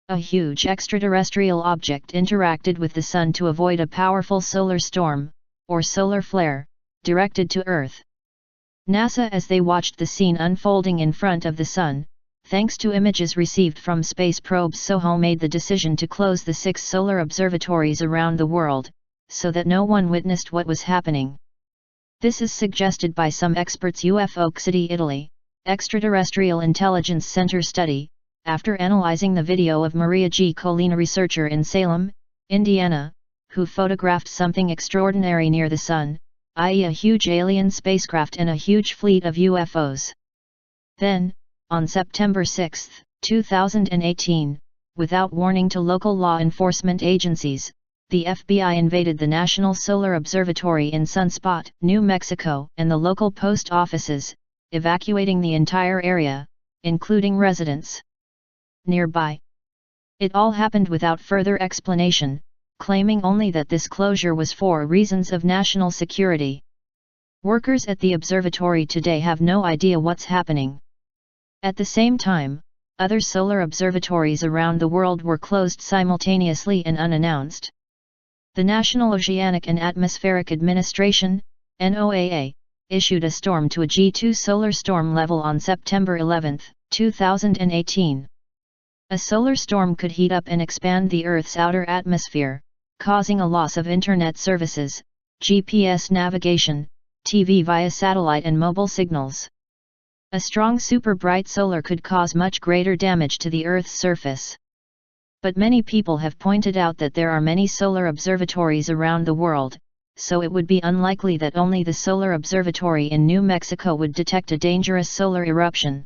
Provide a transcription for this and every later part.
A huge extraterrestrial object interacted with the Sun to avoid a powerful solar storm, or solar flare, directed to Earth. NASA, as they watched the scene unfolding in front of the Sun, thanks to images received from space probes SOHO, made the decision to close the 6 solar observatories around the world, so that no one witnessed what was happening. This is suggested by some experts. UFO City, Italy, Extraterrestrial Intelligence Center study, after analyzing the video of Maria G. Colina, researcher in Salem, Indiana, who photographed something extraordinary near the Sun, i.e. a huge alien spacecraft and a huge fleet of UFOs. Then, on September 6, 2018, without warning to local law enforcement agencies, the FBI invaded the National Solar Observatory in Sunspot, New Mexico, and the local post offices, evacuating the entire area, including residents nearby. It all happened without further explanation, claiming only that this closure was for reasons of national security. Workers at the observatory today have no idea what's happening. At the same time, other solar observatories around the world were closed simultaneously and unannounced. The National Oceanic and Atmospheric Administration, NOAA, issued a storm to a G2 solar storm level on September 11, 2018. A solar storm could heat up and expand the Earth's outer atmosphere, causing a loss of internet services, GPS navigation, TV via satellite and mobile signals. A strong super bright solar could cause much greater damage to the Earth's surface. But many people have pointed out that there are many solar observatories around the world, so it would be unlikely that only the solar observatory in New Mexico would detect a dangerous solar eruption.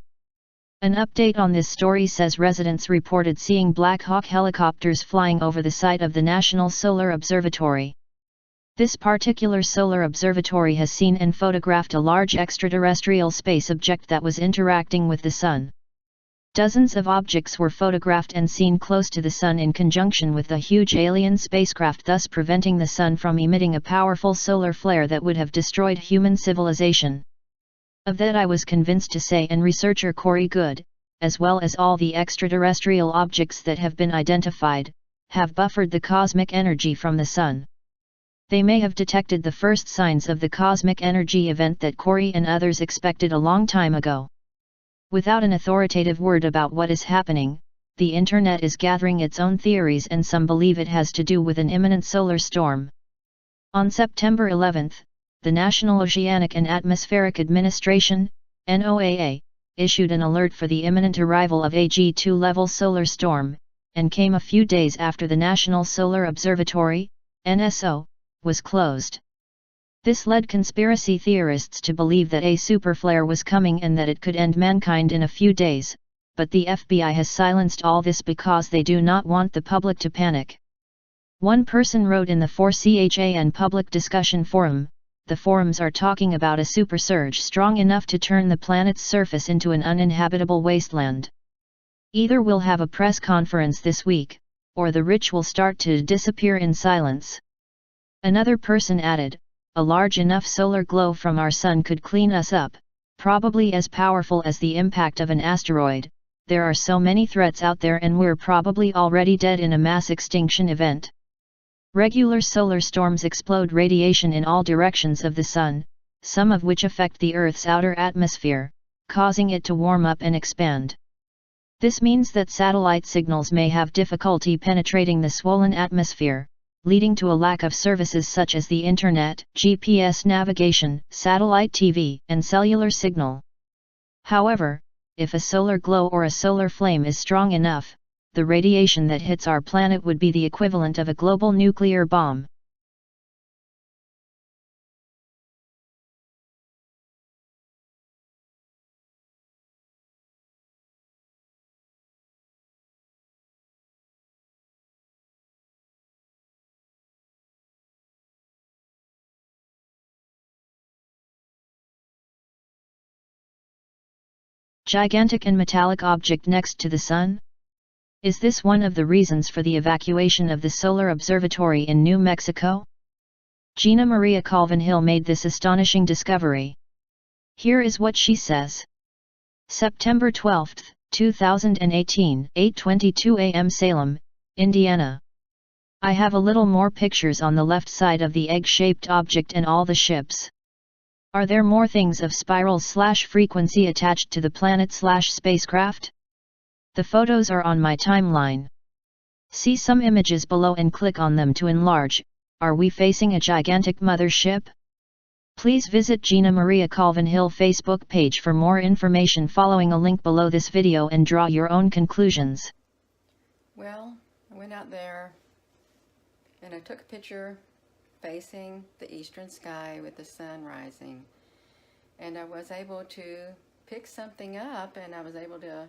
An update on this story says residents reported seeing Black Hawk helicopters flying over the site of the National Solar Observatory. This particular solar observatory has seen and photographed a large extraterrestrial space object that was interacting with the Sun. Dozens of objects were photographed and seen close to the Sun in conjunction with the huge alien spacecraft, thus preventing the Sun from emitting a powerful solar flare that would have destroyed human civilization. Of that I was convinced to say, and researcher Corey Good, as well as all the extraterrestrial objects that have been identified, have buffered the cosmic energy from the Sun. They may have detected the first signs of the cosmic energy event that Corey and others expected a long time ago. Without an authoritative word about what is happening, the internet is gathering its own theories, and some believe it has to do with an imminent solar storm. On September 11, the National Oceanic and Atmospheric Administration, NOAA, issued an alert for the imminent arrival of a G2 level solar storm, and came a few days after the National Solar Observatory, NSO, was closed. This led conspiracy theorists to believe that a superflare was coming and that it could end mankind in a few days, but the FBI has silenced all this because they do not want the public to panic. One person wrote in the 4CHAN public discussion forum, "The forums are talking about a supersurge strong enough to turn the planet's surface into an uninhabitable wasteland. Either we'll have a press conference this week, or the rich will start to disappear in silence." Another person added, "A large enough solar glow from our Sun could clean us up, probably as powerful as the impact of an asteroid. There are so many threats out there and we're probably already dead in a mass extinction event." Regular solar storms explode radiation in all directions of the Sun, some of which affect the Earth's outer atmosphere, causing it to warm up and expand. This means that satellite signals may have difficulty penetrating the swollen atmosphere, leading to a lack of services such as the Internet, GPS navigation, satellite TV, and cellular signal. However, if a solar glow or a solar flame is strong enough, the radiation that hits our planet would be the equivalent of a global nuclear bomb. Gigantic and metallic object next to the Sun? Is this one of the reasons for the evacuation of the Solar Observatory in New Mexico? Gina Maria Colvin Hill made this astonishing discovery. Here is what she says. September 12, 2018, 8:22 a.m. Salem, Indiana. I have a little more pictures on the left side of the egg-shaped object and all the ships. Are there more things of spiral/frequency attached to the planet/spacecraft? The photos are on my timeline. See some images below and click on them to enlarge. Are we facing a gigantic mothership? Please visit Gina Maria Colvin Hill Facebook page for more information following a link below this video and draw your own conclusions. Well, I went out there and I took a picture facing the eastern sky with the sun rising. And I was able to pick something up, and I was able to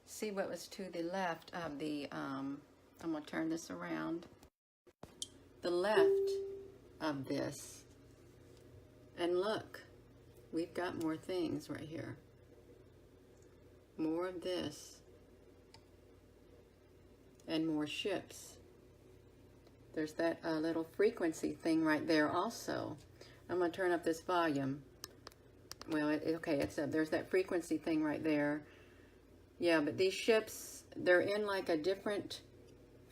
see what was to the left of the, I'm going to turn this around, the left of this. And look, we've got more things right here. More of this. And more ships. There's that little frequency thing right there also. I'm going to turn up this volume. Well, okay, it's there's that frequency thing right there. Yeah, but these ships, they're in like a different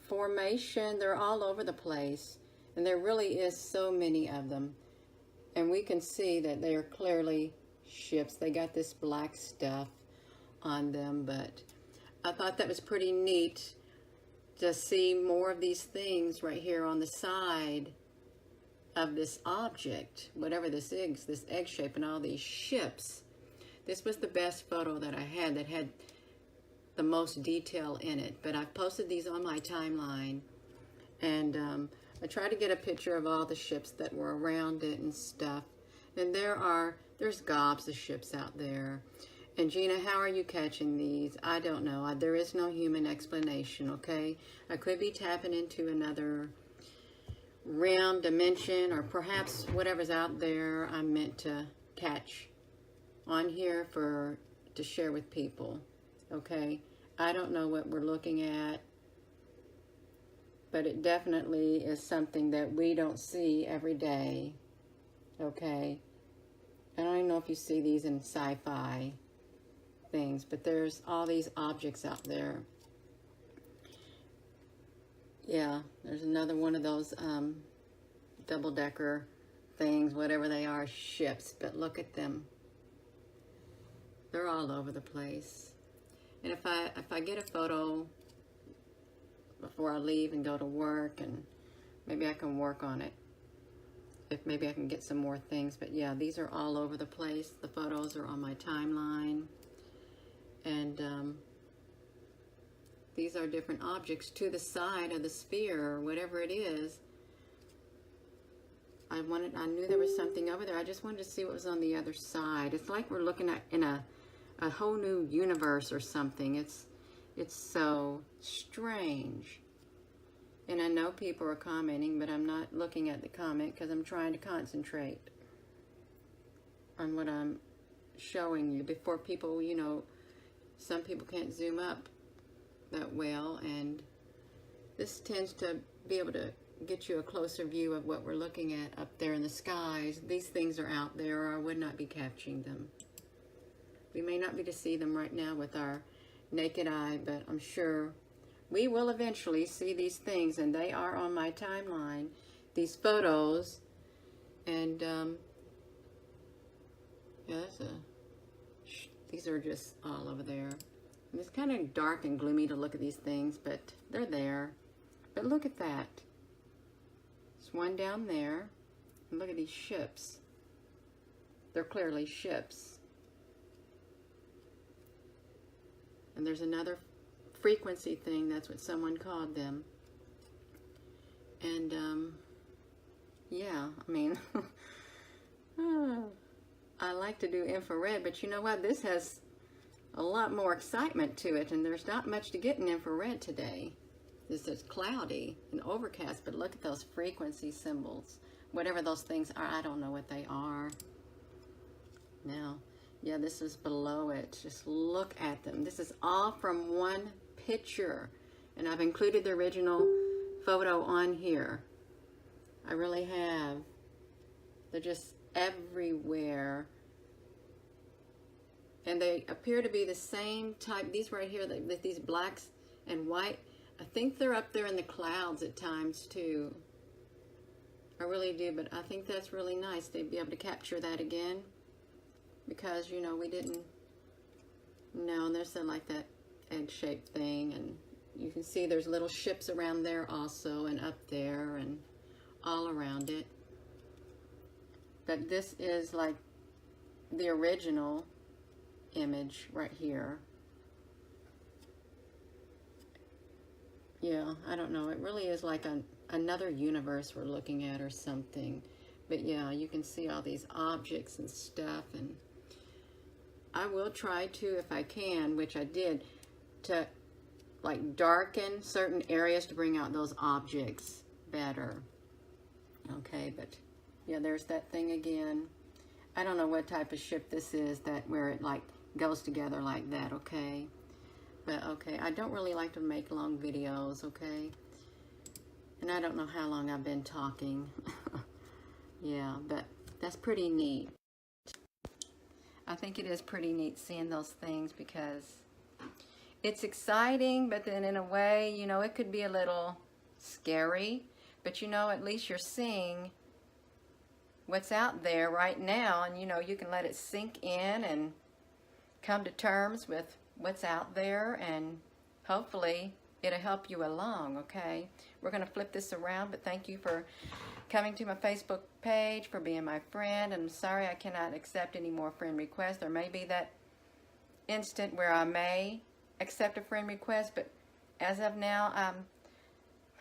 formation. They're all over the place. And there really is so many of them. And we can see that they are clearly ships. They got this black stuff on them, but I thought that was pretty neat to see more of these things right here on the side of this object, whatever this is, this egg shape and all these ships. This was the best photo that I had that had the most detail in it, but I've posted these on my timeline, and I tried to get a picture of all the ships that were around it and stuff. And there's gobs of ships out there. And Gina, how are you catching these? I don't know. There is no human explanation, okay? I could be tapping into another realm, dimension, or perhaps whatever's out there I'm meant to catch on here to share with people, okay? I don't know what we're looking at, but it definitely is something that we don't see every day, okay? I don't even know if you see these in sci-fi things, but there's all these objects out there. Yeah, there's another one of those double-decker things, whatever they are, ships, but look at them. They're all over the place. And if I get a photo before I leave and go to work, and maybe I can work on it, if maybe I can get some more things. But yeah, these are all over the place. The photos are on my timeline, and these are different objects to the side of the sphere, or whatever it is. I knew there was something over there. I just wanted to see what was on the other side. It's like we're looking at in a whole new universe or something. It's so strange. And I know people are commenting, but I'm not looking at the comment because I'm trying to concentrate on what I'm showing you before people, you know, some people can't zoom up that well, and this tends to be able to get you a closer view of what we're looking at up there in the skies. These things are out there, or I would not be capturing them. We may not be to see them right now with our naked eye, but I'm sure we will eventually see these things, and they are on my timeline, these photos. And yeah, these are just all over there. And it's kind of dark and gloomy to look at these things, but they're there. But look at that. There's one down there, and look at these ships. They're clearly ships. And there's another frequency thing, that's what someone called them. And yeah, I mean, I like to do infrared, but you know what, this has a lot more excitement to it, and there's not much to get in infrared today. This is cloudy and overcast, but look at those frequency symbols, whatever those things are. I don't know what they are now. Yeah, this is below it. Just look at them. This is all from one picture. And I've included the original photo on here. I really have. They're just everywhere. and they appear to be the same type. These right here, these blacks and white, I think they're up there in the clouds at times too. I really do, but I think that's really nice. They'd be able to capture that again, because, you know, we didn't know. And there's like that egg-shaped thing, and you can see there's little ships around there also, and up there, and all around it. But this is like the original image right here. Yeah, I don't know. It really is like another universe we're looking at or something. But yeah, you can see all these objects and stuff. And I will try to, if I can, which I did, to like darken certain areas to bring out those objects better. Okay, but yeah, there's that thing again. I don't know what type of ship this is, that where it like goes together like that, okay? But okay, I don't really like to make long videos, okay? And I don't know how long I've been talking. Yeah, but that's pretty neat. I think it is pretty neat seeing those things, because it's exciting, but then in a way, you know, it could be a little scary. But you know, at least you're seeing what's out there right now, and you know, you can let it sink in and come to terms with what's out there, and hopefully it'll help you along, okay? We're going to flip this around, but thank you for coming to my Facebook page, for being my friend. And I'm sorry I cannot accept any more friend requests. There may be that instant where I may accept a friend request, but as of now,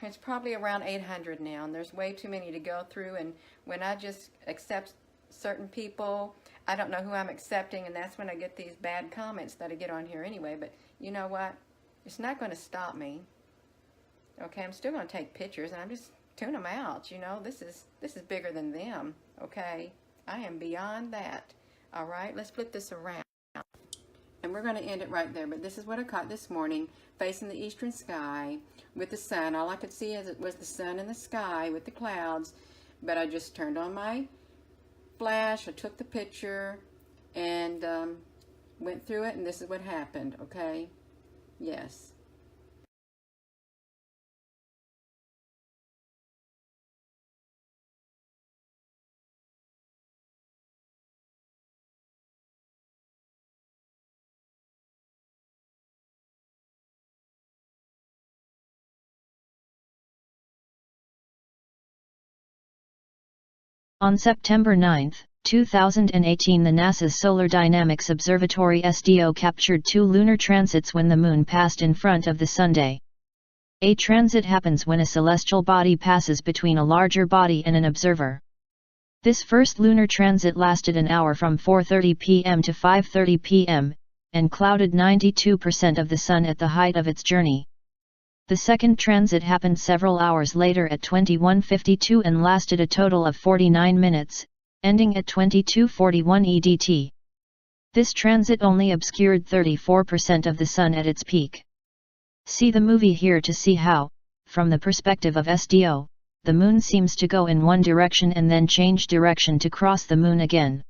it's probably around 800 now, and there's way too many to go through. And when I just accept certain people, I don't know who I'm accepting, and that's when I get these bad comments that I get on here anyway. But you know what? It's not going to stop me. Okay, I'm still going to take pictures, and I'm just tune them out. You know, this is bigger than them. Okay, I am beyond that. All right, let's flip this around, and we're going to end it right there. But this is what I caught this morning, facing the eastern sky with the sun. All I could see was the sun in the sky with the clouds. But I just turned on my flash, I took the picture, and went through it, and this is what happened, okay? Yes. On September 9, 2018, the NASA's Solar Dynamics Observatory SDO captured 2 lunar transits when the Moon passed in front of the Sun. A transit happens when a celestial body passes between a larger body and an observer. This first lunar transit lasted an hour from 4:30 p.m. to 5:30 p.m., and clouded 92% of the Sun at the height of its journey. The second transit happened several hours later at 21:52 and lasted a total of 49 minutes, ending at 22:41 EDT. This transit only obscured 34% of the Sun at its peak. See the movie here to see how, from the perspective of SDO, the Moon seems to go in one direction and then change direction to cross the Moon again.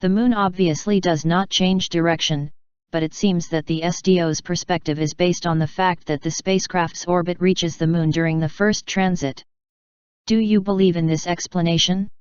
The Moon obviously does not change direction, but it seems that the SDO's perspective is based on the fact that the spacecraft's orbit reaches the Moon during the first transit. Do you believe in this explanation?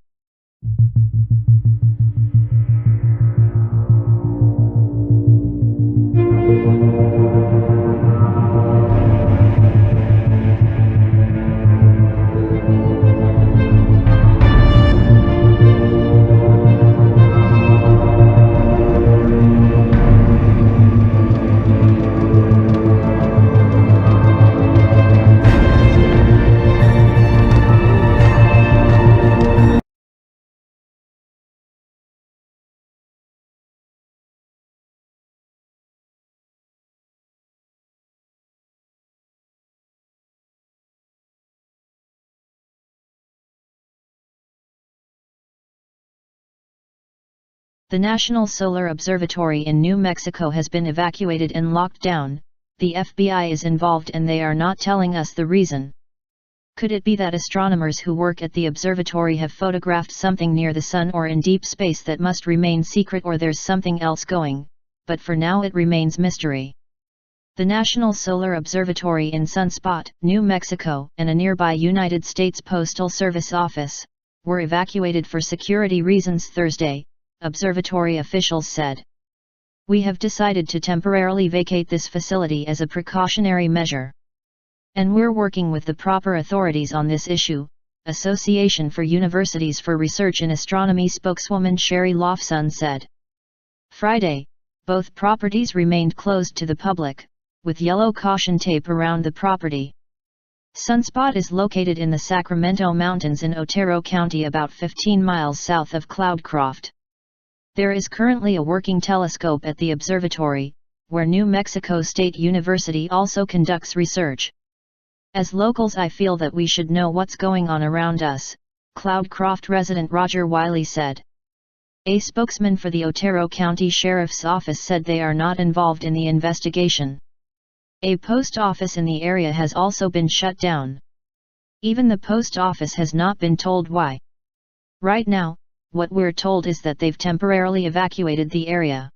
The National Solar Observatory in New Mexico has been evacuated and locked down. The FBI is involved and they are not telling us the reason. Could it be that astronomers who work at the observatory have photographed something near the Sun or in deep space that must remain secret, or there's something else going but for now it remains mystery. The National Solar Observatory in Sunspot, New Mexico, and a nearby United States Postal Service office were evacuated for security reasons Thursday, observatory officials said. We have decided to temporarily vacate this facility as a precautionary measure. And we're working with the proper authorities on this issue, Association for Universities for Research in Astronomy spokeswoman Sherry Lofson said. Friday, both properties remained closed to the public, with yellow caution tape around the property. Sunspot is located in the Sacramento Mountains in Otero County about 15 miles south of Cloudcroft. There is currently a working telescope at the observatory, where New Mexico State University also conducts research. As locals, I feel that we should know what's going on around us, Cloudcroft resident Roger Wiley said. A spokesman for the Otero County Sheriff's Office said they are not involved in the investigation. A post office in the area has also been shut down. Even the post office has not been told why. Right now, what we're told is that they've temporarily evacuated the area.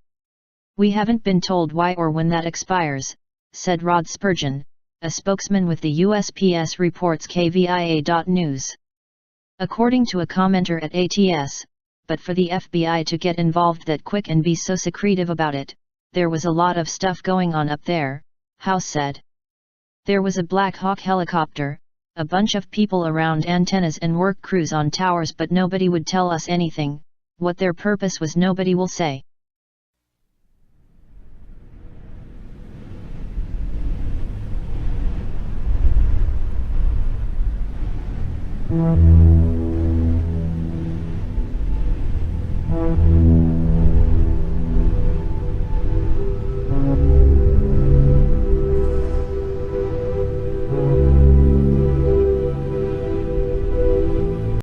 We haven't been told why or when that expires, said Rod Spurgeon, a spokesman with the USPS, reports KVIA.news. According to a commenter at ATS, but for the FBI to get involved that quick and be so secretive about it, there was a lot of stuff going on up there, House said. There was a Black Hawk helicopter, a bunch of people around antennas and work crews on towers, but nobody would tell us anything. What their purpose was, nobody will say.